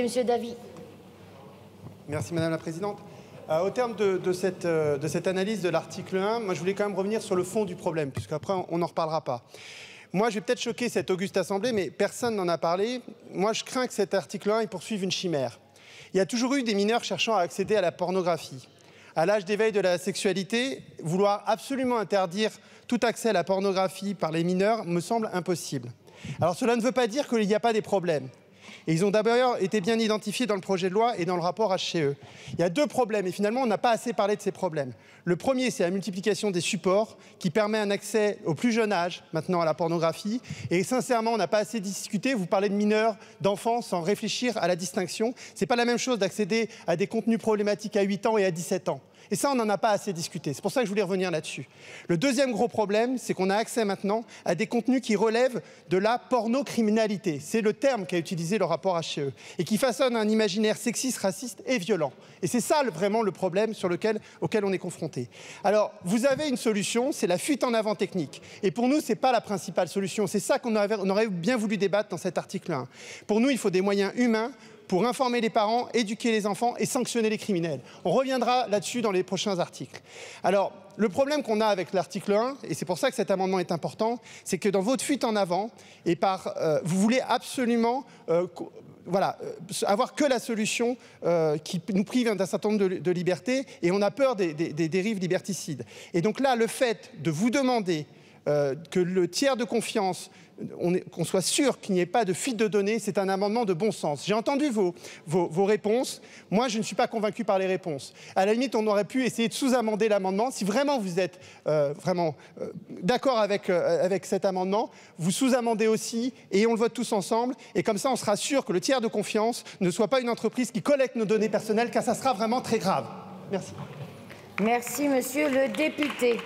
Monsieur Davy. Merci Madame la Présidente. Au terme de cette analyse de l'article 1, moi je voulais quand même revenir sur le fond du problème, puisqu'après on n'en reparlera pas. Moi je vais peut-être choquer cette auguste assemblée, mais personne n'en a parlé. Moi je crains que cet article 1 poursuive une chimère. Il y a toujours eu des mineurs cherchant à accéder à la pornographie. À l'âge d'éveil de la sexualité, vouloir absolument interdire tout accès à la pornographie par les mineurs me semble impossible. Alors cela ne veut pas dire qu'il n'y a pas des problèmes. Et ils ont d'abord été bien identifiés dans le projet de loi et dans le rapport HCE. Il y a deux problèmes et finalement on n'a pas assez parlé de ces problèmes. Le premier, c'est la multiplication des supports qui permet un accès au plus jeune âge maintenant à la pornographie. Et sincèrement, on n'a pas assez discuté. Vous parlez de mineurs, d'enfants sans réfléchir à la distinction. C'est pas la même chose d'accéder à des contenus problématiques à 8 ans et à 17 ans. Et ça, on n'en a pas assez discuté. C'est pour ça que je voulais revenir là-dessus. Le deuxième gros problème, c'est qu'on a accès maintenant à des contenus qui relèvent de la pornocriminalité. C'est le terme qu'a utilisé le rapport HCE et qui façonne un imaginaire sexiste, raciste et violent. Et c'est ça vraiment le problème auquel on est confronté. Alors, vous avez une solution, c'est la fuite en avant technique. Et pour nous, ce n'est pas la principale solution. C'est ça qu'on aurait bien voulu débattre dans cet article 1. Pour nous, il faut des moyens humains pour informer les parents, éduquer les enfants et sanctionner les criminels. On reviendra là-dessus dans les prochains articles. Alors, le problème qu'on a avec l'article 1, et c'est pour ça que cet amendement est important, c'est que dans votre fuite en avant, vous voulez absolument avoir que la solution qui nous prive d'un certain nombre de libertés, et on a peur des dérives liberticides. Et donc là, le fait de vous demander que le tiers de confiance, qu'on soit sûr qu'il n'y ait pas de fuite de données, c'est un amendement de bon sens. J'ai entendu vos réponses. Moi, je ne suis pas convaincu par les réponses. À la limite, on aurait pu essayer de sous-amender l'amendement. Si vraiment vous êtes d'accord avec cet amendement, vous sous-amendez aussi et on le vote tous ensemble. Et comme ça, on sera sûr que le tiers de confiance ne soit pas une entreprise qui collecte nos données personnelles, car ça sera vraiment très grave. Merci. Merci, monsieur le député.